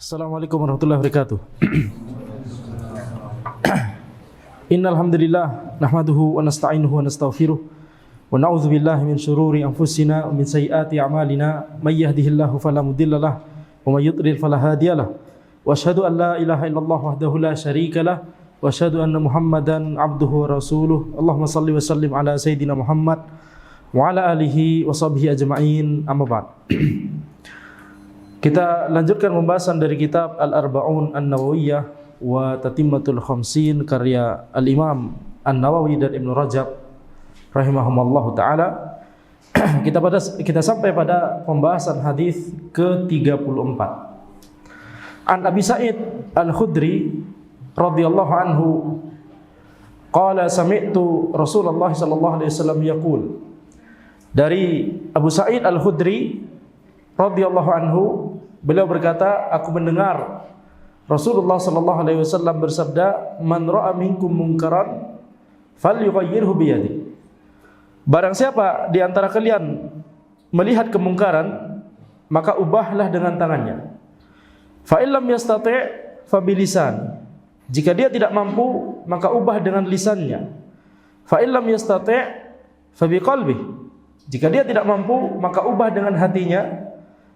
Assalamualaikum warahmatullahi wabarakatuh. Innal hamdalillah nahmaduhu wa nasta'inuhu wa nastaghfiruh wa na'udzu billahi min shururi anfusina wa min sayyiati a'malina may yahdihillahu fala mudhillalah wa may yudlil fala hadiyalah wa asyhadu an la ilaha illallah wahdahu la syarikalah wa asyhadu anna Muhammadan abduhu wa rasuluh. Allahumma shalli wa sallim ala sayidina Muhammad wa ala alihi wa sahbihi ajma'in. Amma ba'd. Kita lanjutkan pembahasan dari kitab Al-Arba'un An-Nawawiyah wa Tatimmatul Khamsin karya Al-Imam An-Nawawi dan Ibnu Rajab rahimahumallahu taala. Kita sampai pada pembahasan hadis ke-34. An Abi Sa'id Al-Khudri radhiyallahu anhu qala sami'tu Rasulullah sallallahu alaihi wasallam yaqul. Dari Abu Sa'id Al-Khudri radhiyallahu anhu, beliau berkata, aku mendengar Rasulullah sallallahu alaihi wasallam bersabda, man ra'a minkum munkaran falyughayyirhu biyadihi. Barang siapa di antara kalian melihat kemungkaran, maka ubahlah dengan tangannya. Fa illam yastati' fa bilisan. Jika dia tidak mampu, maka ubah dengan lisannya. Fa illam yastati' fa biqalbihi. Jika dia tidak mampu, maka ubah dengan hatinya.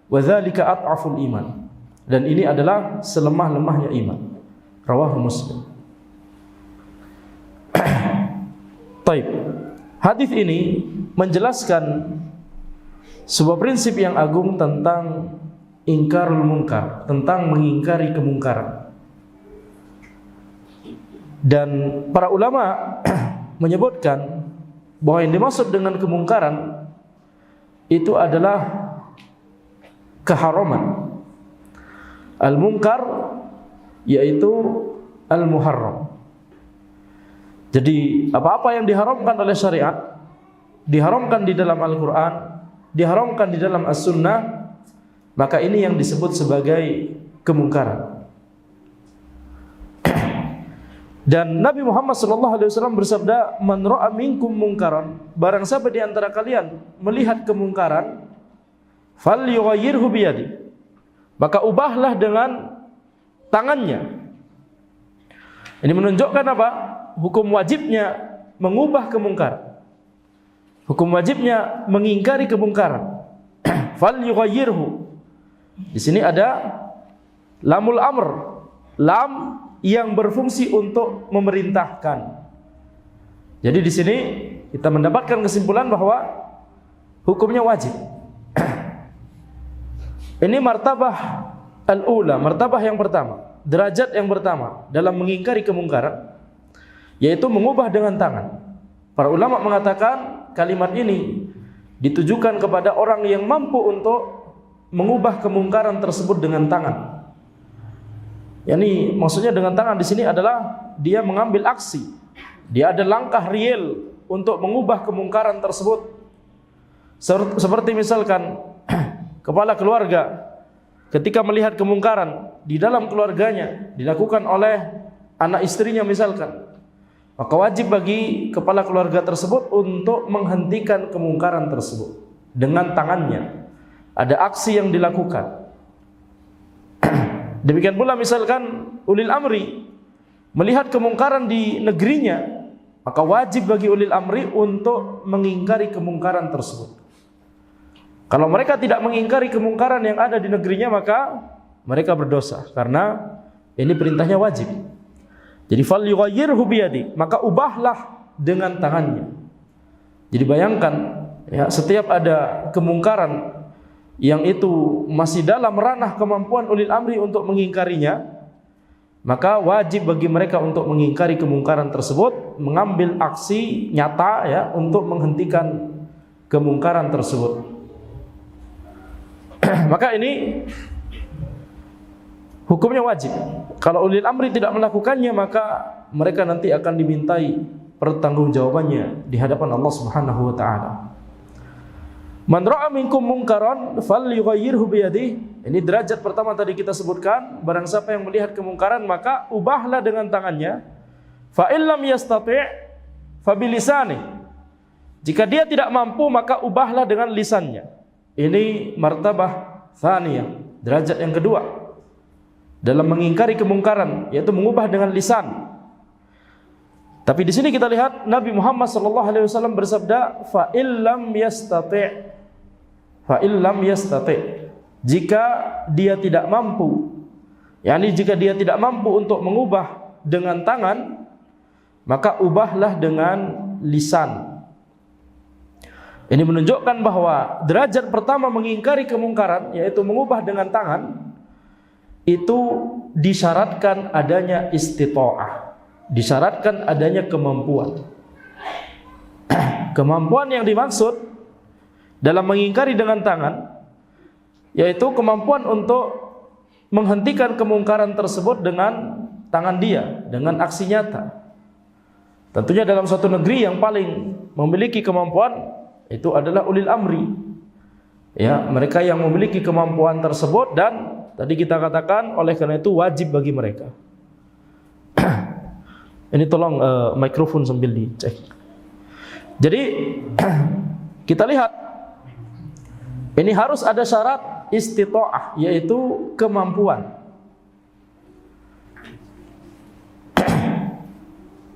Wa dzalika at'aful iman. Dan ini adalah selemah-lemahnya iman. Rawahu Muslim. Taib. Hadis ini menjelaskan sebuah prinsip yang agung tentang ingkarul munkar, tentang mengingkari kemungkaran. Dan para ulama menyebutkan bahwa yang dimaksud dengan kemungkaran itu adalah keharaman. Al-munkar yaitu al-muharram. Jadi apa-apa yang diharamkan oleh syariat, diharamkan di dalam Al-Quran, diharamkan di dalam As-Sunnah, maka ini yang disebut sebagai kemungkaran. Dan Nabi Muhammad SAW bersabda, man ra'a minkum munkaran, barang siapa di antara kalian melihat kemungkaran, falyughayyirhu biyadi, maka ubahlah dengan tangannya. Ini menunjukkan apa? Hukum wajibnya mengubah kemungkaran, hukum wajibnya mengingkari kemungkaran. Falyughayyirhu. Di sini ada lamul amr, lam yang berfungsi untuk memerintahkan. Jadi di sini kita mendapatkan kesimpulan bahwa hukumnya wajib. Ini martabah al-ula, martabah yang pertama, derajat yang pertama dalam mengingkari kemungkaran, yaitu mengubah dengan tangan. Para ulama mengatakan kalimat ini ditujukan kepada orang yang mampu untuk mengubah kemungkaran tersebut dengan tangan. Yani maksudnya dengan tangan di sini adalah dia mengambil aksi, dia ada langkah real untuk mengubah kemungkaran tersebut. Seperti misalkan kepala keluarga ketika melihat kemungkaran di dalam keluarganya dilakukan oleh anak istrinya misalkan, maka wajib bagi kepala keluarga tersebut untuk menghentikan kemungkaran tersebut dengan tangannya. Ada aksi yang dilakukan. Demikian pula misalkan ulil amri melihat kemungkaran di negerinya, maka wajib bagi ulil amri untuk mengingkari kemungkaran tersebut. Kalau mereka tidak mengingkari kemungkaran yang ada di negerinya, maka mereka berdosa, karena ini perintahnya wajib. Jadi falyughayyirhu biyadi, maka ubahlah dengan tangannya. Jadi bayangkan ya, setiap ada kemungkaran yang itu masih dalam ranah kemampuan ulil amri untuk mengingkarinya, maka wajib bagi mereka untuk mengingkari kemungkaran tersebut, mengambil aksi nyata ya untuk menghentikan kemungkaran tersebut. Maka ini hukumnya wajib. Kalau ulil amri tidak melakukannya, maka mereka nanti akan dimintai pertanggungjawabannya di hadapan Allah Subhanahu wa taala. Man ra'a minkum munkaran falyughayyirhu biyadihi. Ini derajat pertama tadi kita sebutkan, barang siapa yang melihat kemungkaran maka ubahlah dengan tangannya. Fa illam yastati' fa bilisanihi. Jika dia tidak mampu, maka ubahlah dengan lisannya. Ini martabah tsaniyah, derajat yang kedua. dalam mengingkari kemungkaran, yaitu mengubah dengan lisan. Tapi di sini kita lihat Nabi Muhammad SAW bersabda, fa illam yastati, jika dia tidak mampu, yakni jika dia tidak mampu untuk mengubah dengan tangan, maka ubahlah dengan lisan. Ini menunjukkan bahwa derajat pertama mengingkari kemungkaran, yaitu mengubah dengan tangan, itu disyaratkan adanya istita'ah, disyaratkan adanya kemampuan. Kemampuan yang dimaksud dalam mengingkari dengan tangan, yaitu kemampuan untuk menghentikan kemungkaran tersebut dengan tangan dia, dengan aksi nyata. Tentunya dalam suatu negeri yang paling memiliki kemampuan itu adalah ulil amri, ya, mereka yang memiliki kemampuan tersebut, dan tadi kita katakan oleh karena itu wajib bagi mereka. Ini tolong mikrofon sambil dicek. Jadi kita lihat ini harus ada syarat istita'ah, yaitu kemampuan.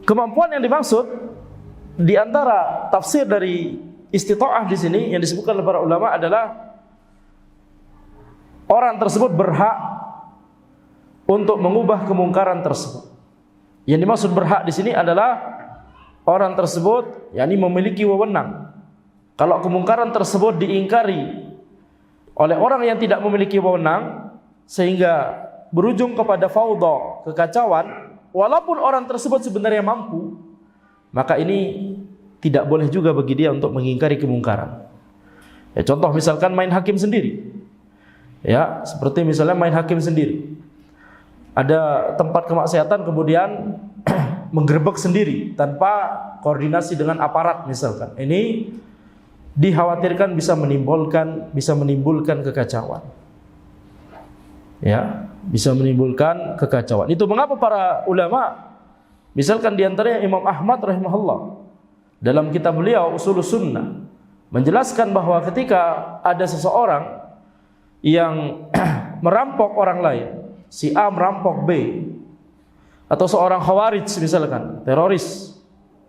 Kemampuan yang dimaksud di antara tafsir dari istita'ah di sini yang disebutkan oleh para ulama adalah orang tersebut berhak untuk mengubah kemungkaran tersebut. Yang dimaksud berhak di sini adalah orang tersebut yakni memiliki wewenang. Kalau kemungkaran tersebut diingkari oleh orang yang tidak memiliki wewenang sehingga berujung kepada fauda, kekacauan, walaupun orang tersebut sebenarnya mampu, maka ini tidak boleh juga bagi dia untuk mengingkari kemungkaran. Ya, contoh misalkan main hakim sendiri. Ya, seperti misalnya main hakim sendiri. Ada tempat kemaksiatan kemudian menggerebek sendiri tanpa koordinasi dengan aparat misalkan. Ini dikhawatirkan bisa menimbulkan kekacauan. Ya, bisa menimbulkan kekacauan. Itu mengapa para ulama, misalkan di antaranya Imam Ahmad rahimahullah, dalam kitab beliau Ushulus Sunnah menjelaskan bahwa ketika ada seseorang yang merampok orang lain, si A merampok B, atau seorang khawarij misalkan, teroris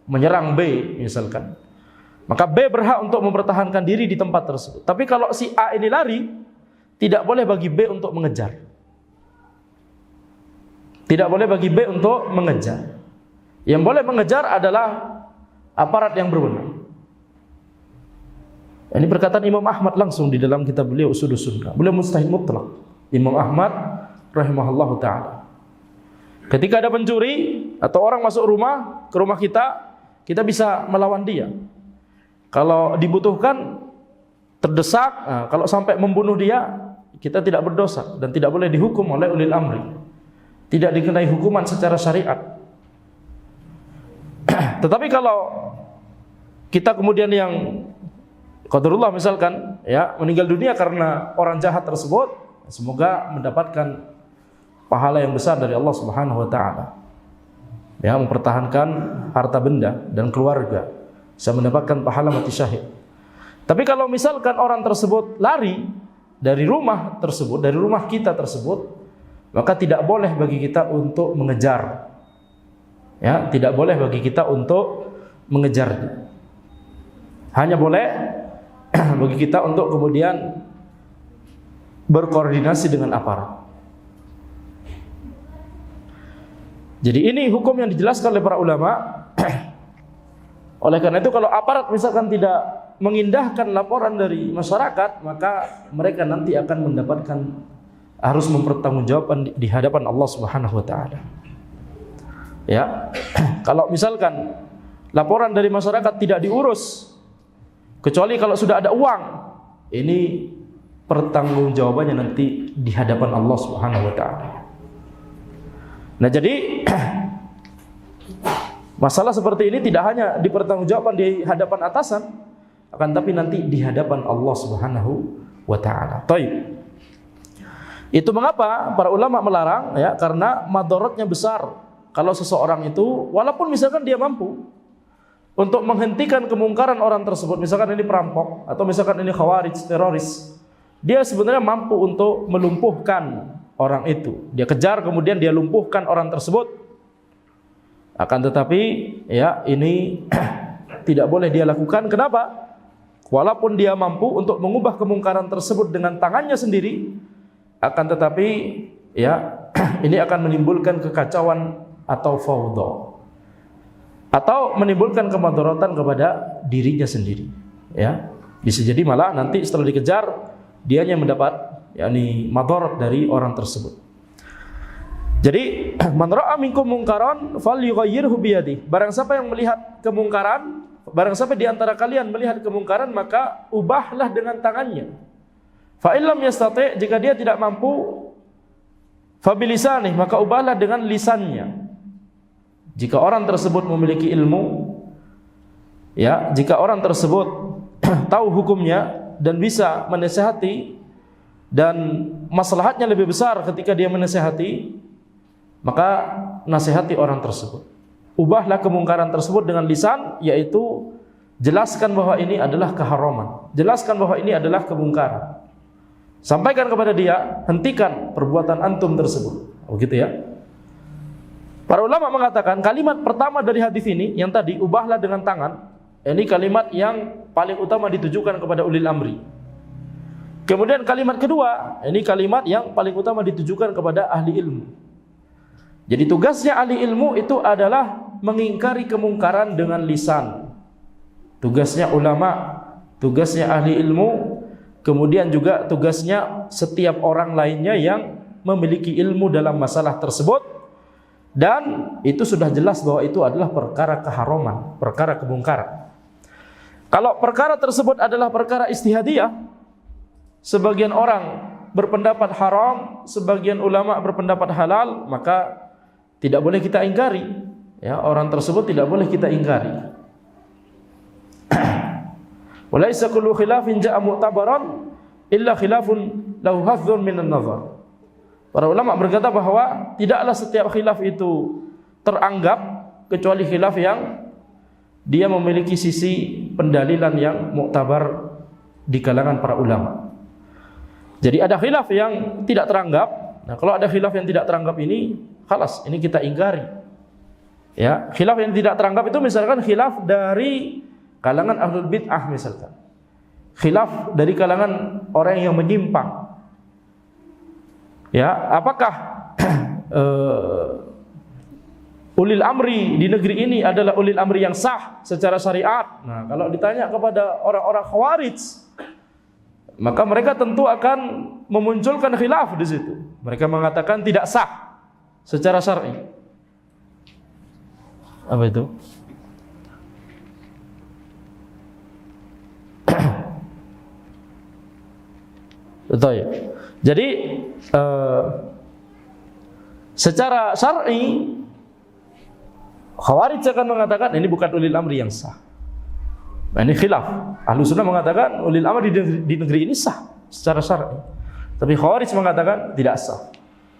menyerang B misalkan, maka B berhak untuk mempertahankan diri di tempat tersebut. Tapi kalau si A ini lari, tidak boleh bagi B untuk mengejar. Tidak boleh bagi B untuk mengejar. Yang boleh mengejar adalah aparat yang berwenang. Ini perkataan Imam Ahmad langsung di dalam kitab beliau Ushulus Sunnah. Beliau mujtahid mutlak, Imam Ahmad rahimahullahu taala. Ketika ada pencuri atau orang masuk rumah ke rumah kita bisa melawan dia. Kalau dibutuhkan, terdesak, kalau sampai membunuh dia, kita tidak berdosa dan tidak boleh dihukum oleh ulil amri. Tidak dikenai hukuman secara syariat. Tetapi kalau kita kemudian yang qadarullah misalkan ya meninggal dunia karena orang jahat tersebut, semoga mendapatkan pahala yang besar dari Allah Subhanahu wa taala. Ya, mempertahankan harta benda dan keluarga, bisa mendapatkan pahala mati syahid. Tapi kalau misalkan orang tersebut lari dari rumah tersebut, dari rumah kita tersebut, maka tidak boleh bagi kita untuk mengejar. Ya, tidak boleh bagi kita untuk mengejar. Hanya boleh bagi kita untuk kemudian berkoordinasi dengan aparat. Jadi ini hukum yang dijelaskan oleh para ulama. Oleh karena itu kalau aparat misalkan tidak mengindahkan laporan dari masyarakat, maka mereka nanti akan mendapatkan, harus mempertanggungjawabkan di hadapan Allah Subhanahu wa taala. Ya. Kalau misalkan laporan dari masyarakat tidak diurus, kecuali kalau sudah ada uang, ini pertanggungjawabannya nanti di hadapan Allah Subhanahu wa taala. Nah, jadi masalah seperti ini tidak hanya dipertanggungjawabkan di hadapan atasan, akan tapi nanti di hadapan Allah Subhanahu wa taala. Baik. Itu mengapa para ulama melarang, ya, karena madaratnya besar. Kalau seseorang itu walaupun misalkan dia mampu untuk menghentikan kemungkaran orang tersebut, misalkan ini perampok atau misalkan ini khawarij, teroris, dia sebenarnya mampu untuk melumpuhkan orang itu. Dia kejar kemudian dia lumpuhkan orang tersebut. Akan tetapi ya ini tidak boleh dia lakukan. Kenapa? Walaupun dia mampu untuk mengubah kemungkaran tersebut dengan tangannya sendiri, akan tetapi ya ini akan menimbulkan kekacauan atau fawdha, atau menimbulkan kemudaratan kepada dirinya sendiri. Ya, bisa jadi malah nanti setelah dikejar dianya mendapat yakni madarat dari orang tersebut. Jadi man ra'a minkum munkaran falyughayyirhu biyadihi. Barang siapa yang melihat kemungkaran, barang siapa di antara kalian melihat kemungkaran, maka ubahlah dengan tangannya. Fa illam yastati', jika dia tidak mampu, fa bilisanih, maka ubahlah dengan lisannya. Jika orang tersebut memiliki ilmu, ya, jika orang tersebut tahu hukumnya dan bisa menasihati, dan maslahatnya lebih besar ketika dia menasihati, maka nasihati orang tersebut. Ubahlah kemungkaran tersebut dengan lisan, yaitu jelaskan bahwa ini adalah keharaman, jelaskan bahwa ini adalah kemungkaran. Sampaikan kepada dia, hentikan perbuatan antum tersebut. Begitu ya. Para ulama mengatakan kalimat pertama dari hadis ini yang tadi, ubahlah dengan tangan, ini kalimat yang paling utama ditujukan kepada ulil amri. Kemudian kalimat kedua, ini kalimat yang paling utama ditujukan kepada ahli ilmu. Jadi tugasnya ahli ilmu itu adalah mengingkari kemungkaran dengan lisan. Tugasnya ulama, tugasnya ahli ilmu, kemudian juga tugasnya setiap orang lainnya yang memiliki ilmu dalam masalah tersebut. Dan itu sudah jelas bahwa itu adalah perkara keharaman, perkara kemungkaran. Kalau perkara tersebut adalah perkara istihadiyah, sebagian orang berpendapat haram, sebagian ulama berpendapat halal, maka tidak boleh kita ingkari. Ya, orang tersebut tidak boleh kita ingkari. Walaisa kullu khilafin ja'a mu'tabaran illa khilafun lahu hadzun minan nazar. Para ulama berkata bahwa tidaklah setiap khilaf itu teranggap kecuali khilaf yang dia memiliki sisi pendalilan yang muktabar di kalangan para ulama. Jadi ada khilaf yang tidak teranggap. Nah, kalau ada khilaf yang tidak teranggap ini, khalas, ini kita ingkari. Ya, khilaf yang tidak teranggap itu misalkan khilaf dari kalangan ahlul bid'ah misalkan. Khilaf dari kalangan orang yang menyimpang. Ya, apakah ulil amri di negeri ini adalah ulil amri yang sah secara syariat? Nah, kalau ditanya kepada orang-orang Khawarij, maka mereka tentu akan memunculkan khilaf di situ. Mereka mengatakan tidak sah secara syar'i. Apa itu? Betul ya. Jadi secara syar'i Khawarij akan mengatakan ini bukan ulil amri yang sah. Nah, ini khilaf. Ahlus sunnah mengatakan ulil amri di negeri ini sah secara syar'i. Tapi Khawarij mengatakan tidak sah.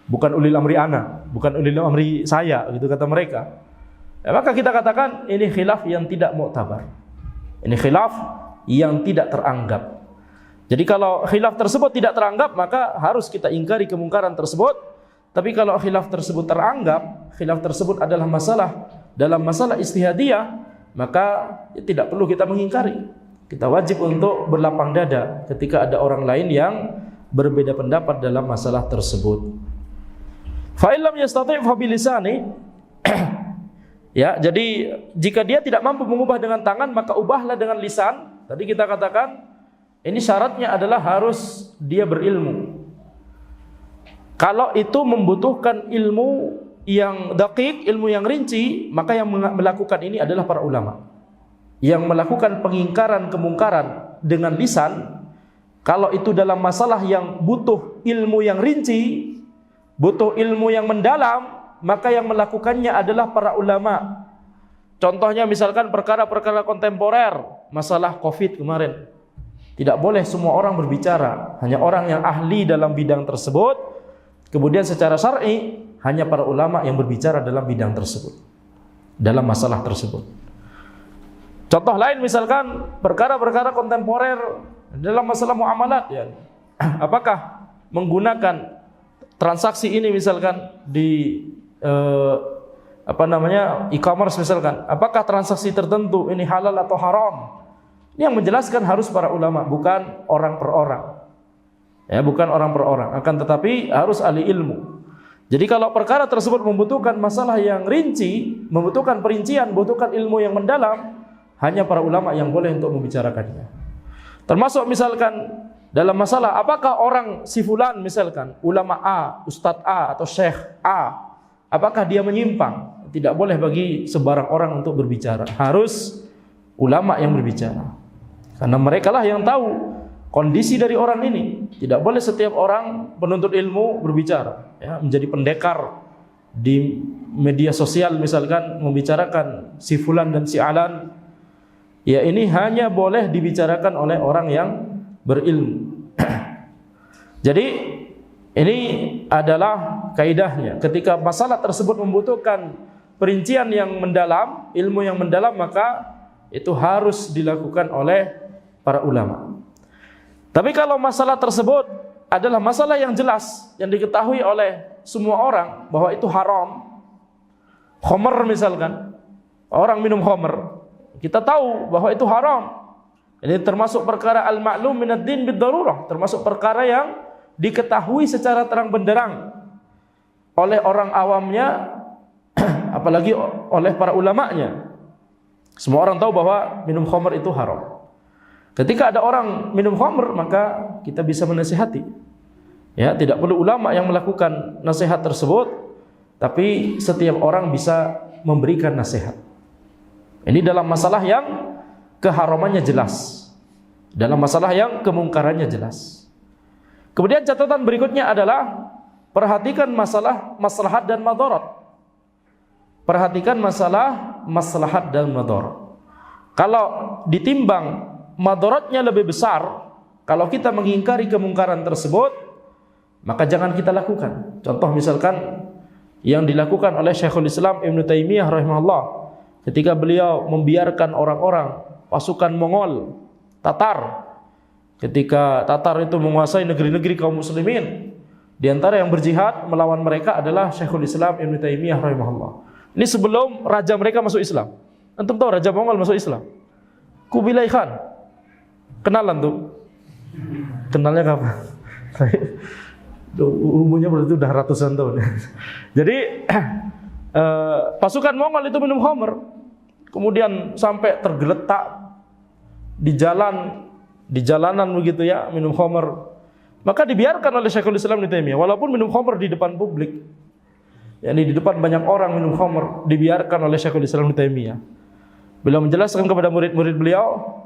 Bukan ulil amri ana, bukan ulil amri saya, gitu kata mereka. Maka kita katakan ini khilaf yang tidak mu'tabar. Ini khilaf yang tidak teranggap. Jadi kalau khilaf tersebut tidak teranggap, maka harus kita ingkari kemungkaran tersebut. Tapi kalau khilaf tersebut teranggap, khilaf tersebut adalah masalah dalam masalah istihadiyah, maka tidak perlu kita mengingkari. Kita wajib untuk berlapang dada ketika ada orang lain yang berbeda pendapat dalam masalah tersebut. Fa illam yastati' fa bilisani. Ya, jadi jika dia tidak mampu mengubah dengan tangan, maka ubahlah dengan lisan. Tadi kita katakan ini syaratnya adalah harus dia berilmu. Kalau itu membutuhkan ilmu yang daqiq, ilmu yang rinci, maka yang melakukan ini adalah para ulama. Yang melakukan pengingkaran kemungkaran dengan lisan, kalau itu dalam masalah yang butuh ilmu yang rinci, butuh ilmu yang mendalam, maka yang melakukannya adalah para ulama. Contohnya misalkan perkara-perkara kontemporer, masalah Covid kemarin. Tidak boleh semua orang berbicara, hanya orang yang ahli dalam bidang tersebut. Kemudian secara syar'i hanya para ulama yang berbicara dalam bidang tersebut, dalam masalah tersebut. Contoh lain misalkan perkara-perkara kontemporer dalam masalah muamalat, ya. Apakah menggunakan transaksi ini misalkan di e-commerce misalkan, apakah transaksi tertentu ini halal atau haram? Ini yang menjelaskan harus para ulama, bukan orang per orang. Ya, bukan orang per orang, akan tetapi harus ahli ilmu. Jadi kalau perkara tersebut membutuhkan masalah yang rinci, membutuhkan perincian, membutuhkan ilmu yang mendalam, hanya para ulama yang boleh untuk membicarakannya. Termasuk misalkan dalam masalah apakah orang si fulan misalkan ulama A, ustadz A atau syekh A, apakah dia menyimpang? Tidak boleh bagi sebarang orang untuk berbicara. Harus ulama yang berbicara. Karena mereka lah yang tahu kondisi dari orang ini. Tidak boleh setiap orang penuntut ilmu berbicara, ya, menjadi pendekar di media sosial misalkan membicarakan si fulan dan si alan. Ya, ini hanya boleh dibicarakan oleh orang yang berilmu. Jadi ini adalah kaidahnya. Ketika masalah tersebut membutuhkan perincian yang mendalam, ilmu yang mendalam, maka itu harus dilakukan oleh para ulama. Tapi kalau masalah tersebut adalah masalah yang jelas, yang diketahui oleh semua orang bahwa itu haram, khamr misalkan, orang minum khamr, kita tahu bahwa itu haram. Ini termasuk perkara al-ma'lum minad din bid-darurah, termasuk perkara yang diketahui secara terang benderang oleh orang awamnya, apalagi oleh para ulamanya. Semua orang tahu bahwa minum khamr itu haram. Ketika ada orang minum khamr, maka kita bisa menasihati. Ya, tidak perlu ulama yang melakukan nasihat tersebut, tapi setiap orang bisa memberikan nasihat. Ini dalam masalah yang keharamannya jelas, dalam masalah yang kemungkarannya jelas. Kemudian catatan berikutnya adalah perhatikan masalah maslahat dan madarat. Perhatikan masalah maslahat dan madarat. Kalau ditimbang madaratnya lebih besar, kalau kita mengingkari kemungkaran tersebut, maka jangan kita lakukan. Contoh misalkan yang dilakukan oleh Syekhul Islam Ibnu Taimiyah rahimahullah, ketika beliau membiarkan orang-orang pasukan Mongol, Tatar, ketika Tatar itu menguasai negeri-negeri kaum muslimin, di antara yang berjihad melawan mereka adalah Syekhul Islam Ibnu Taimiyah rahimahullah. Ini sebelum raja mereka masuk Islam. Antum tahu raja Mongol masuk Islam? Kubilai Khan. Kenalan tuh. Kenalnya kapan? Umurnya berarti udah ratusan tahun. Jadi pasukan Mongol itu minum khamr, kemudian sampai tergeletak di jalanan begitu ya, minum khamr. Maka dibiarkan oleh Syekhul Islam Ibnu Taimiyah, walaupun minum khamr di depan publik, yakni di depan banyak orang minum khamr, dibiarkan oleh Syekhul Islam Ibnu Taimiyah. Beliau menjelaskan kepada murid-murid beliau,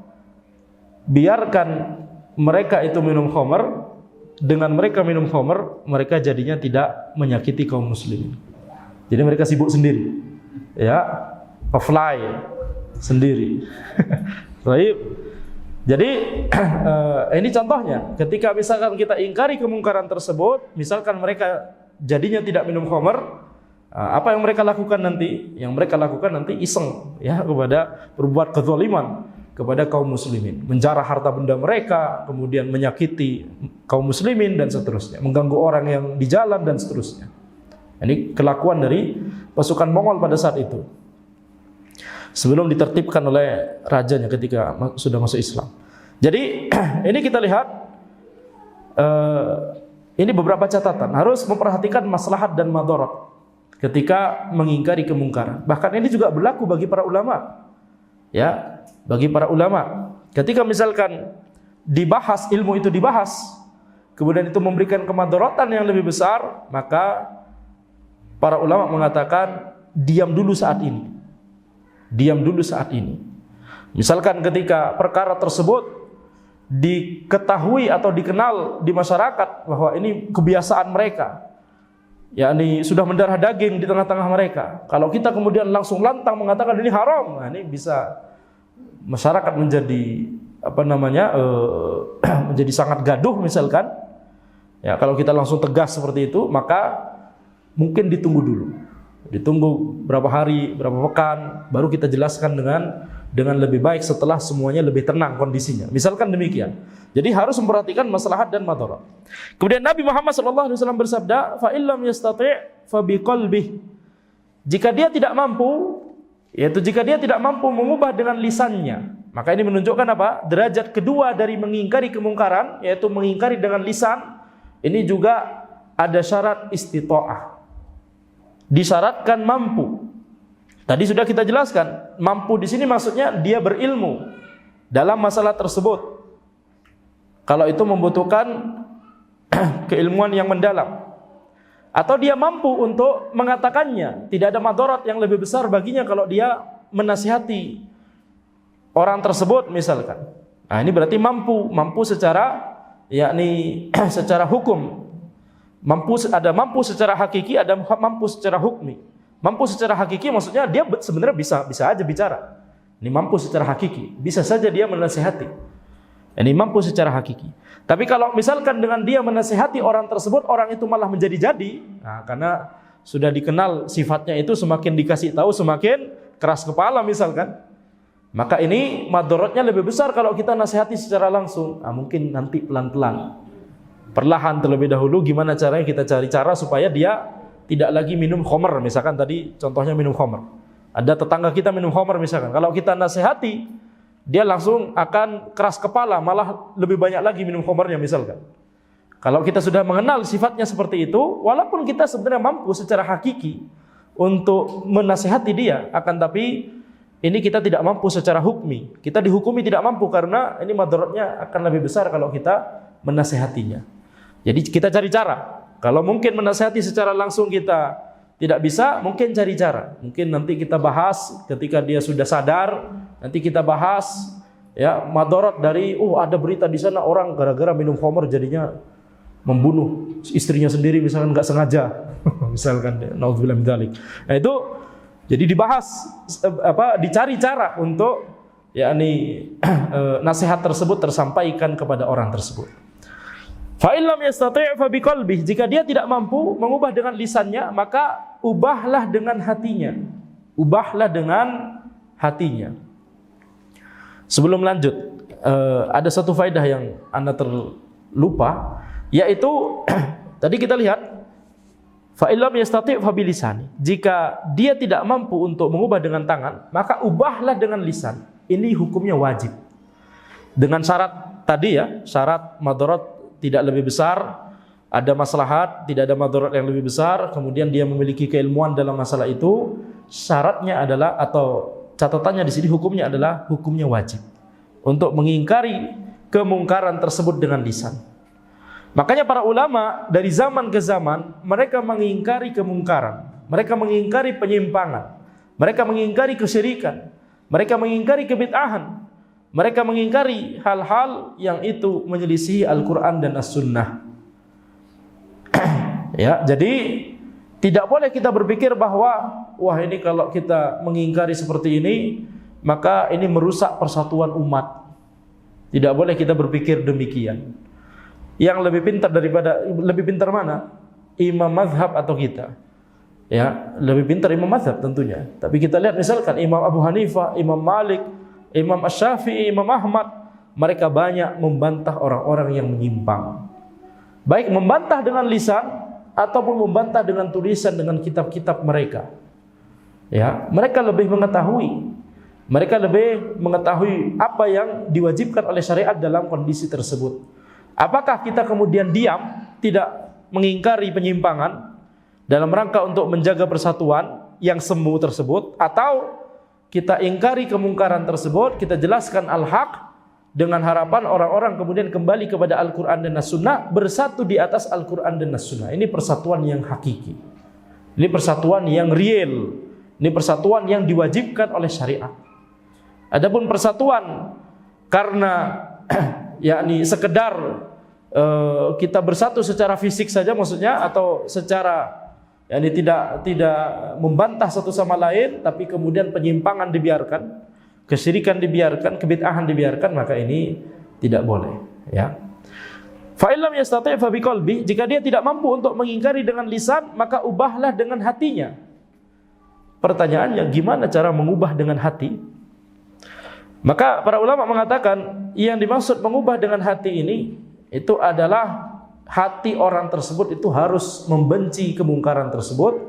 biarkan mereka itu minum khamr, dengan mereka minum khamr, mereka jadinya tidak menyakiti kaum muslimin. Jadi mereka sibuk sendiri, ya, fly sendiri. Baik. Jadi ini contohnya, ketika misalkan kita ingkari kemungkaran tersebut, misalkan mereka jadinya tidak minum khamr, apa yang mereka lakukan nanti? Yang mereka lakukan nanti iseng, ya, kepada berbuat kezaliman kepada kaum muslimin, menjarah harta benda mereka, kemudian menyakiti kaum muslimin dan seterusnya, mengganggu orang yang di jalan dan seterusnya. Ini kelakuan dari pasukan Mongol pada saat itu, sebelum ditertibkan oleh rajanya ketika sudah masuk Islam. Jadi ini kita lihat, ini beberapa catatan, harus memperhatikan maslahat dan madarat ketika mengingkari kemungkaran. Bahkan ini juga berlaku bagi para ulama, ya, bagi para ulama. Ketika misalkan dibahas, ilmu itu dibahas, kemudian itu memberikan kemadaratan yang lebih besar, maka para ulama mengatakan diam dulu saat ini. Diam dulu saat ini. Misalkan ketika perkara tersebut diketahui atau dikenal di masyarakat bahwa ini kebiasaan mereka, yakni sudah mendarah daging di tengah-tengah mereka. Kalau kita kemudian langsung lantang mengatakan ini haram, nah ini bisa masyarakat menjadi menjadi sangat gaduh misalkan. Ya, kalau kita langsung tegas seperti itu, maka mungkin ditunggu dulu. Ditunggu berapa hari, berapa pekan, baru kita jelaskan dengan dengan lebih baik setelah semuanya lebih tenang kondisinya. Misalkan demikian. Jadi harus memperhatikan maslahat dan madarat. Kemudian Nabi Muhammad SAW bersabda, fa illam yastati' fa biqalbih. Jika dia tidak mampu, yaitu jika dia tidak mampu mengubah dengan lisannya, maka ini menunjukkan apa? Derajat kedua dari mengingkari kemungkaran, yaitu mengingkari dengan lisan. Ini juga ada syarat istita'ah. Disyaratkan mampu. Tadi sudah kita jelaskan, mampu di sini maksudnya dia berilmu dalam masalah tersebut. Kalau itu membutuhkan keilmuan yang mendalam, atau dia mampu untuk mengatakannya, tidak ada madarat yang lebih besar baginya kalau dia menasihati orang tersebut misalkan. Nah, ini berarti mampu secara yakni secara hukum. Mampu secara hakiki, ada mampu secara hukmi. Mampu secara hakiki maksudnya dia sebenarnya bisa aja bicara. Ini mampu secara hakiki, bisa saja dia menasihati. Ini mampu secara hakiki. Tapi kalau misalkan dengan dia menasihati orang tersebut, orang itu malah menjadi-jadi, nah, karena sudah dikenal sifatnya itu, semakin dikasih tahu semakin keras kepala misalkan, maka ini madaratnya lebih besar kalau kita nasihati secara langsung. Nah, mungkin nanti pelan-pelan, perlahan terlebih dahulu. Gimana caranya? Kita cari cara supaya dia tidak lagi minum khamr. Misalkan tadi contohnya minum khamr. Ada tetangga kita minum khamr misalkan. Kalau kita nasihati, dia langsung akan keras kepala, malah lebih banyak lagi minum khamrnya misalkan. Kalau kita sudah mengenal sifatnya seperti itu, walaupun kita sebenarnya mampu secara hakiki untuk menasihati dia, akan tapi ini kita tidak mampu secara hukmi. Kita dihukumi tidak mampu karena ini madaratnya akan lebih besar kalau kita menasihatinya. Jadi kita cari cara. Kalau mungkin menasihati secara langsung kita tidak bisa, mungkin cari cara. Mungkin nanti kita bahas ketika dia sudah sadar, nanti kita bahas ya madarat dari ada berita di sana orang gara-gara minum khamr jadinya membunuh istrinya sendiri misalkan nggak sengaja. Misalkan naudzubillah min dzalik. Nah, itu jadi dibahas dicari cara untuk yakni nasihat tersebut tersampaikan kepada orang tersebut. Fa illam yastati' fa biqalbih. Jika dia tidak mampu mengubah dengan lisannya, maka ubahlah dengan hatinya. Ubahlah dengan hatinya. Sebelum lanjut, ada satu faedah yang Anda terlupa, yaitu tadi kita lihat fa illam yastati' fa bilisani. Jika dia tidak mampu untuk mengubah dengan tangan, maka ubahlah dengan lisan. Ini hukumnya wajib. Dengan syarat tadi ya, syarat madarat tidak lebih besar, ada maslahat, tidak ada madarat yang lebih besar, kemudian dia memiliki keilmuan dalam masalah itu, syaratnya adalah atau catatannya di sini hukumnya adalah hukumnya wajib untuk mengingkari kemungkaran tersebut dengan lisan. Makanya para ulama dari zaman ke zaman mereka mengingkari kemungkaran, mereka mengingkari penyimpangan, mereka mengingkari kesyirikan, mereka mengingkari kebid'ahan. Mereka mengingkari hal-hal yang itu menyelisihi Al-Quran dan As-Sunnah. Ya, jadi tidak boleh kita berpikir bahwa wah ini kalau kita mengingkari seperti ini maka ini merusak persatuan umat. Tidak boleh kita berpikir demikian. Yang lebih pintar mana? Imam mazhab atau kita? Ya, lebih pintar imam mazhab tentunya. Tapi kita lihat misalkan Imam Abu Hanifah, Imam Malik, Imam Asy-Syafi'i, Imam Ahmad, mereka banyak membantah orang-orang yang menyimpang. Baik membantah dengan lisan ataupun membantah dengan tulisan dengan kitab-kitab mereka. Ya, mereka lebih mengetahui. Mereka lebih mengetahui apa yang diwajibkan oleh syariat dalam kondisi tersebut. Apakah kita kemudian diam, tidak mengingkari penyimpangan dalam rangka untuk menjaga persatuan yang semu tersebut, atau kita ingkari kemungkaran tersebut, kita jelaskan al-haq dengan harapan orang-orang kemudian kembali kepada Al-Quran dan As-Sunnah, bersatu di atas Al-Quran dan As-Sunnah. Ini persatuan yang hakiki. Ini persatuan yang real. Ini persatuan yang diwajibkan oleh syariat. Adapun persatuan karena yakni sekedar kita bersatu secara fisik saja maksudnya, atau secara yakni tidak membantah satu sama lain, tapi kemudian penyimpangan dibiarkan, kesyirikan dibiarkan, kebid'ahan dibiarkan, maka ini tidak boleh. Ya. Fa illam yastati' fa biqalbi. Jika dia tidak mampu untuk mengingkari dengan lisan, maka ubahlah dengan hatinya. Pertanyaannya, gimana cara mengubah dengan hati? Maka para ulama mengatakan yang dimaksud mengubah dengan hati ini itu adalah hati orang tersebut itu harus membenci kemungkaran tersebut,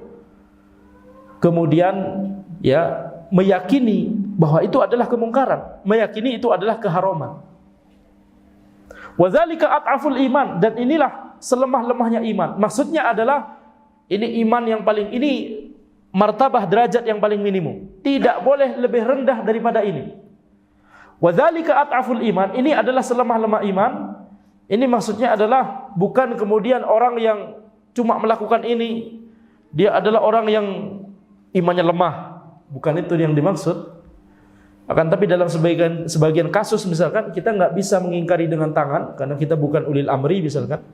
kemudian ya meyakini bahwa itu adalah kemungkaran, meyakini itu adalah keharaman. Wadzalika at'aful iman, dan inilah selemah-lemahnya iman. Maksudnya adalah ini iman yang paling, ini martabah derajat yang paling minimum. Tidak boleh lebih rendah daripada ini. Wadzalika at'aful iman, ini adalah selemah-lemah iman. Ini maksudnya adalah bukan kemudian orang yang cuma melakukan ini dia adalah orang yang imannya lemah. Bukan itu yang dimaksud. Akan tapi dalam sebagian kasus misalkan kita nggak bisa mengingkari dengan tangan karena kita bukan ulil amri misalkan.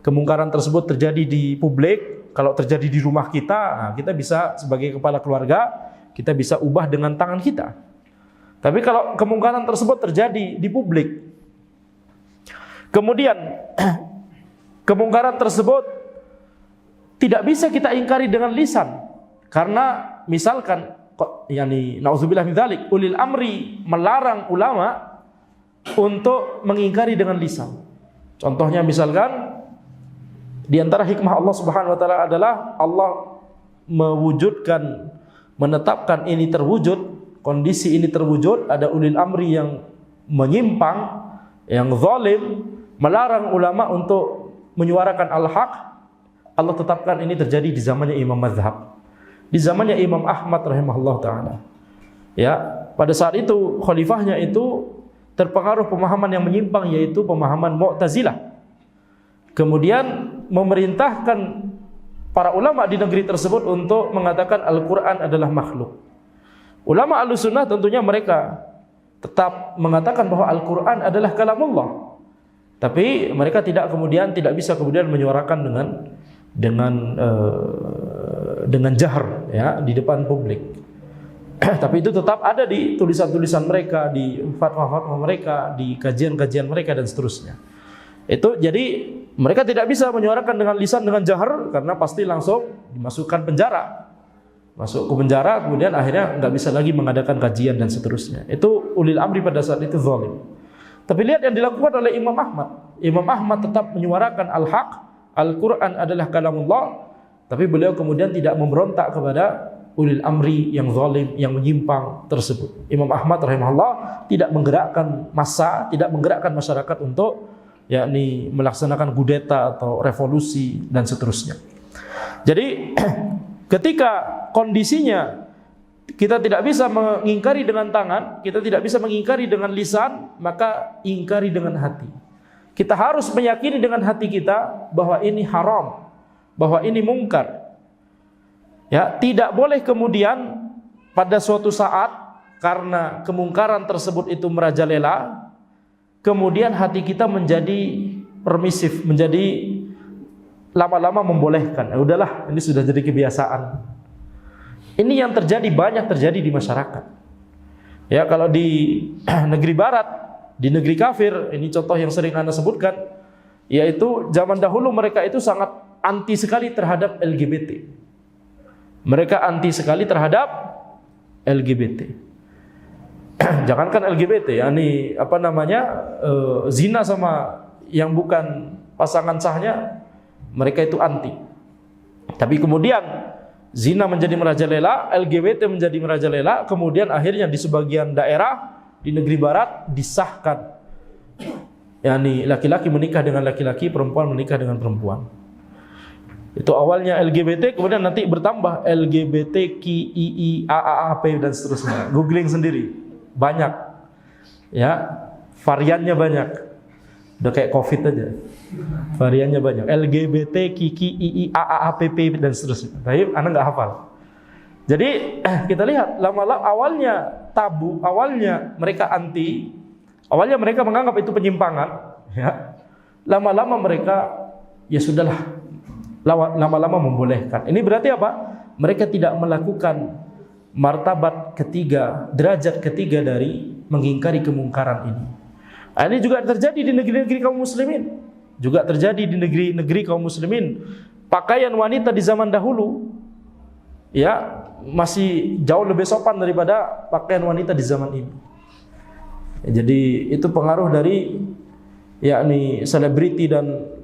Kemungkaran tersebut terjadi di publik, kalau terjadi di rumah kita, nah kita bisa sebagai kepala keluarga kita bisa ubah dengan tangan kita. Tapi kalau kemungkaran tersebut terjadi di publik, kemudian kemungkaran tersebut tidak bisa kita ingkari dengan lisan, karena misalkan yani nauzubillah min dzalik, ulil amri melarang ulama untuk mengingkari dengan lisan. Contohnya misalkan di antara hikmah Allah Subhanahu wa taala adalah Allah mewujudkan, menetapkan ini terwujud, kondisi ini terwujud, ada ulil amri yang menyimpang, yang zalim, melarang ulama untuk menyuarakan al-haq. Allah tetapkan ini terjadi di zamannya Imam Mazhab, di zamannya Imam Ahmad rahimahullah ta'ala. Ya, pada saat itu khalifahnya itu terpengaruh pemahaman yang menyimpang, yaitu pemahaman Mu'tazilah. Kemudian memerintahkan para ulama di negeri tersebut untuk mengatakan Al-Quran adalah makhluk. Ulama Ahlussunnah tentunya mereka tetap mengatakan bahwa Al-Quran adalah kalamullah, tapi mereka tidak bisa kemudian menyuarakan dengan jahar ya di depan publik. Tapi itu tetap ada di tulisan-tulisan mereka, di fatwa-fatwa mereka, di kajian-kajian mereka dan seterusnya. Itu jadi mereka tidak bisa menyuarakan dengan lisan dengan jahar karena pasti langsung dimasukkan penjara. Masuk ke penjara, kemudian akhirnya nggak bisa lagi mengadakan kajian dan seterusnya. Itu ulil amri pada saat itu zalim. Tapi lihat yang dilakukan oleh Imam Ahmad. Imam Ahmad tetap menyuarakan al-haq, Al-Quran adalah kalamullah, tapi beliau kemudian tidak memberontak kepada ulil amri yang zalim, yang menyimpang tersebut. Imam Ahmad rahimahullah tidak menggerakkan massa, tidak menggerakkan masyarakat untuk yakni melaksanakan kudeta atau revolusi dan seterusnya. Jadi ketika kondisinya kita tidak bisa mengingkari dengan tangan, kita tidak bisa mengingkari dengan lisan, maka ingkari dengan hati. Kita harus meyakini dengan hati kita bahwa ini haram, bahwa ini mungkar. Ya, tidak boleh kemudian pada suatu saat karena kemungkaran tersebut itu merajalela, kemudian hati kita menjadi permisif, menjadi lama-lama membolehkan. Ya udahlah, ini sudah jadi kebiasaan. Ini yang banyak terjadi di masyarakat. Ya, kalau di negeri barat, di negeri kafir, ini contoh yang sering Anda sebutkan, yaitu zaman dahulu mereka itu sangat anti sekali terhadap LGBT. Mereka anti sekali terhadap LGBT. Jangankan LGBT, yakni zina sama yang bukan pasangan sahnya, mereka itu anti. Tapi kemudian zina menjadi merajalela, LGBT menjadi merajalela, kemudian akhirnya di sebagian daerah di negeri barat disahkan, yakni laki-laki menikah dengan laki-laki, perempuan menikah dengan perempuan. Itu awalnya LGBT, kemudian nanti bertambah LGBTQIIAAP dan seterusnya. Googling sendiri, banyak, ya variannya banyak. Udah kayak COVID aja, variannya banyak. LGBTQIIAAPP dan seterusnya. Tapi Anda nggak hafal. Jadi kita lihat lama-lama awalnya tabu, awalnya mereka anti, awalnya mereka menganggap itu penyimpangan, ya. Lama-lama mereka ya sudahlah, lama-lama membolehkan. Ini berarti apa? Mereka tidak melakukan martabat ketiga, derajat ketiga dari mengingkari kemungkaran ini. Ini juga terjadi di negeri-negeri kaum muslimin, juga terjadi di negeri-negeri kaum muslimin. Pakaian wanita di zaman dahulu, ya, masih jauh lebih sopan daripada pakaian wanita di zaman ini. Jadi itu pengaruh dari yakni selebriti dan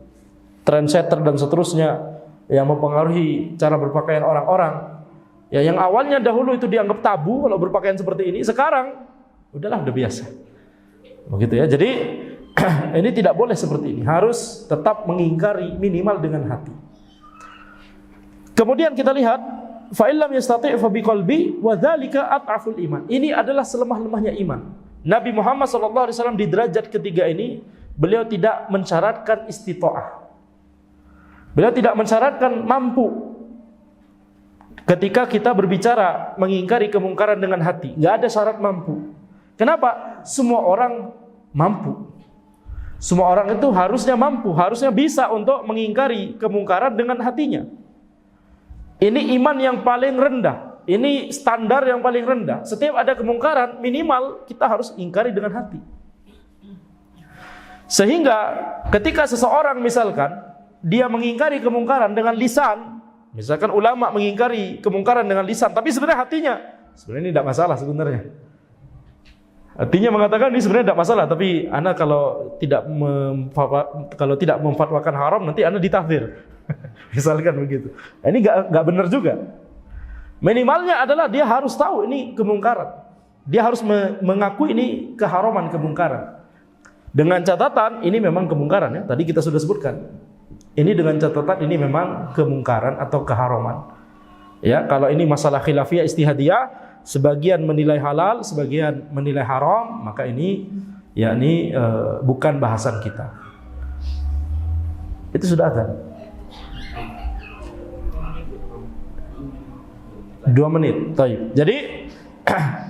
trendsetter dan seterusnya yang mempengaruhi cara berpakaian orang-orang. Ya, yang awalnya dahulu itu dianggap tabu kalau berpakaian seperti ini, sekarang udah biasa. Begitu ya. Jadi ini tidak boleh seperti ini. Harus tetap mengingkari minimal dengan hati. Kemudian kita lihat fa illam yastati' fa biqalbi wa dzalika at'aful iman. Ini adalah selemah-lemahnya iman. Nabi Muhammad SAW di derajat ketiga ini beliau tidak mensyaratkan istita'ah. Beliau tidak mensyaratkan mampu. Ketika kita berbicara mengingkari kemungkaran dengan hati, enggak ada syarat mampu. Kenapa? Semua orang mampu. Semua orang itu harusnya mampu, harusnya bisa untuk mengingkari kemungkaran dengan hatinya. Ini iman yang paling rendah. Ini standar yang paling rendah. Setiap ada kemungkaran, minimal kita harus ingkari dengan hati. Sehingga ketika seseorang misalkan dia mengingkari kemungkaran dengan lisan, misalkan ulama mengingkari kemungkaran dengan lisan, tapi sebenarnya hatinya sebenarnya ini tidak masalah sebenarnya. Hatinya mengatakan ini sebenarnya tidak masalah, tapi ana kalau tidak memfatwakan haram nanti ana ditahdir. Misalkan begitu. Ini enggak benar juga. Minimalnya adalah dia harus tahu ini kemungkaran. Dia harus mengakui ini keharaman kemungkaran. Dengan catatan ini memang kemungkaran ya. Tadi kita sudah sebutkan. Ini dengan catatan ini memang kemungkaran atau keharaman. Ya, kalau ini masalah khilafiyah istihadiyah, sebagian menilai halal, sebagian menilai haram, maka ini yakni bukan bahasan kita. Itu sudah ada. 2 menit. Baik. Jadi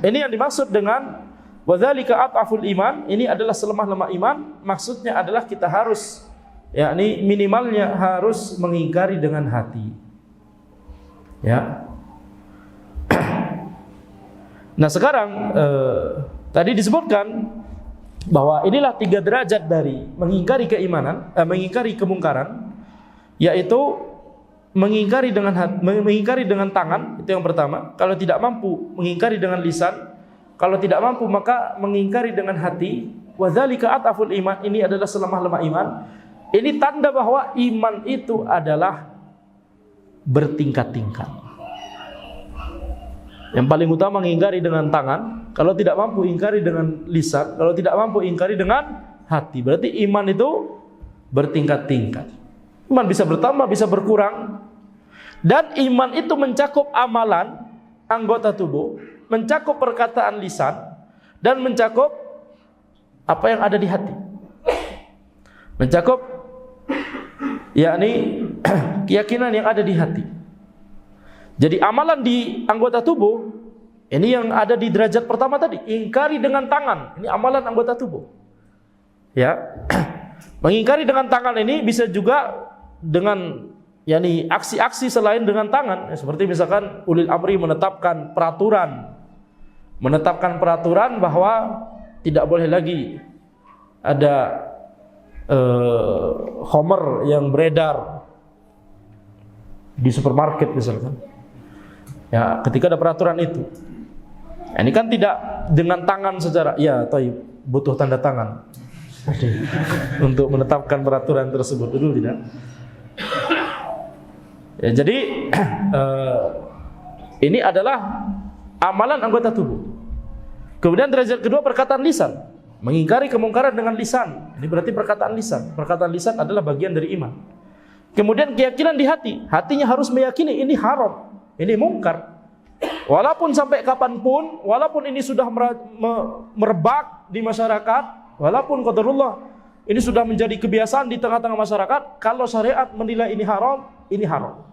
ini yang dimaksud dengan wadzalika at'aful iman, ini adalah selemah-lemah iman. Maksudnya adalah kita harus yakni minimalnya harus mengingkari dengan hati. Ya. Nah, sekarang tadi disebutkan bahwa inilah 3 derajat dari mengingkari keimanan, mengingkari kemungkaran, yaitu mengingkari dengan tangan, itu yang pertama. Kalau tidak mampu, mengingkari dengan lisan. Kalau tidak mampu, maka mengingkari dengan hati. Wadzalika at'aful iman, ini adalah selemah-lemah iman. Ini tanda bahwa iman itu adalah bertingkat-tingkat. Yang paling utama mengingkari dengan tangan. Kalau tidak mampu, ingkari dengan lisan. Kalau tidak mampu, ingkari dengan hati. Berarti iman itu bertingkat-tingkat. Iman bisa bertambah, bisa berkurang. Dan iman itu mencakup amalan anggota tubuh, mencakup perkataan lisan, dan mencakup apa yang ada di hati. Mencakup yakni keyakinan yang ada di hati. Jadi amalan di anggota tubuh ini yang ada di derajat pertama tadi, ingkari dengan tangan. Ini amalan anggota tubuh. Ya. Mengingkari dengan tangan ini bisa juga dengan yakni aksi-aksi selain dengan tangan, seperti misalkan ulil amri menetapkan peraturan bahwa tidak boleh lagi ada khamr yang beredar di supermarket misalkan. Ya, ketika ada peraturan itu, ini kan tidak dengan tangan secara ya, butuh tanda tangan untuk menetapkan peraturan tersebut, betul tidak? Ya, jadi ini adalah amalan anggota tubuh. Kemudian derajat kedua perkataan lisan, mengingkari kemungkaran dengan lisan. Ini berarti perkataan lisan. Perkataan lisan adalah bagian dari iman. Kemudian keyakinan di hati, hatinya harus meyakini ini haram, ini mungkar. Walaupun sampai kapanpun, walaupun ini sudah merebak di masyarakat, walaupun qadarullah ini sudah menjadi kebiasaan di tengah-tengah masyarakat, kalau syariat menilai ini haram, ini haram.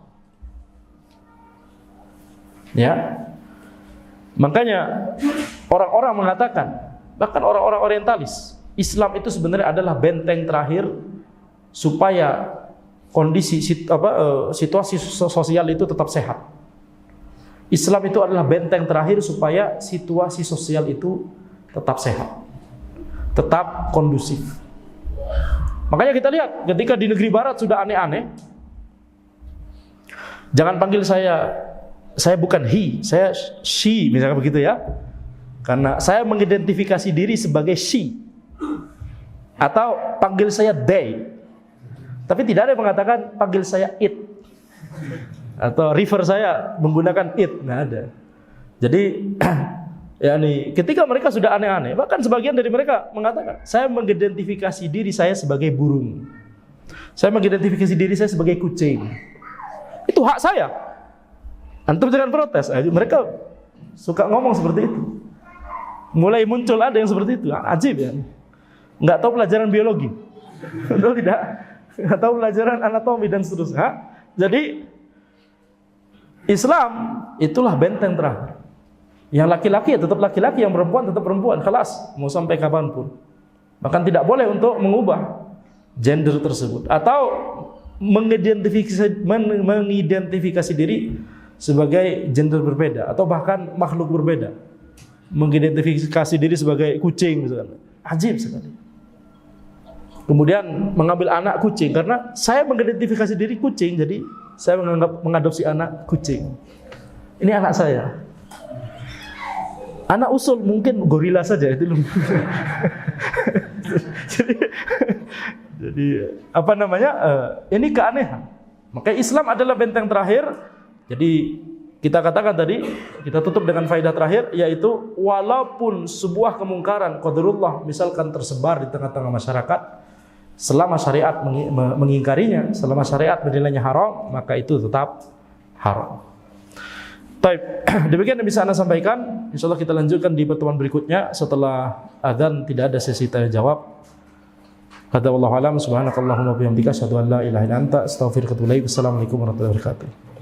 Ya. Makanya orang-orang mengatakan, bahkan orang-orang orientalis, Islam itu sebenarnya adalah benteng terakhir supaya kondisi situasi sosial itu tetap sehat. Islam itu adalah benteng terakhir supaya situasi sosial itu tetap sehat, tetap kondusif. Makanya kita lihat ketika di negeri barat sudah aneh-aneh, jangan panggil saya bukan he, saya she, misalnya begitu ya. Karena saya mengidentifikasi diri sebagai she, atau panggil saya they. Tapi tidak ada yang mengatakan panggil saya it, atau refer saya menggunakan it, nggak ada. Jadi yakni ketika mereka sudah aneh-aneh, bahkan sebagian dari mereka mengatakan, saya mengidentifikasi diri saya sebagai burung, saya mengidentifikasi diri saya sebagai kucing. Itu hak saya. Antum jangan protes. Mereka suka ngomong seperti itu. Mulai muncul ada yang seperti itu. Ajib ya. Nggak tahu pelajaran biologi. Betul tidak? Nggak tahu pelajaran anatomi dan seterusnya. Jadi Islam itulah benteng terakhir. Yang laki-laki ya tetap laki-laki, yang perempuan tetap perempuan. Kelas mau sampai kapanpun. Bahkan tidak boleh untuk mengubah gender tersebut atau mengidentifikasi diri sebagai gender berbeda atau bahkan makhluk berbeda. Mengidentifikasi diri sebagai kucing misalnya. Ajib sekali. Kemudian mengambil anak kucing karena saya mengidentifikasi diri kucing, jadi saya mengadopsi anak kucing. Ini anak saya. Anak usul mungkin gorila saja itu. jadi apa namanya? Ini keanehan. Maka Islam adalah benteng terakhir. Jadi kita katakan tadi, kita tutup dengan faedah terakhir, yaitu walaupun sebuah kemungkaran qadarullah misalkan tersebar di tengah-tengah masyarakat, selama syariat mengingkarinya, selama syariat menilainya haram, maka itu tetap haram. Baik, demikian yang bisa Anda sampaikan. Insyaallah kita lanjutkan di pertemuan berikutnya setelah azan, tidak ada sesi tanya jawab. Hadza wallahu alam, subhanakallahumma wa bihamdika asyhadu an la ilaha illa anta astaghfiruka wa atubu ilaik. Wassalamualaikum warahmatullahi wabarakatuh.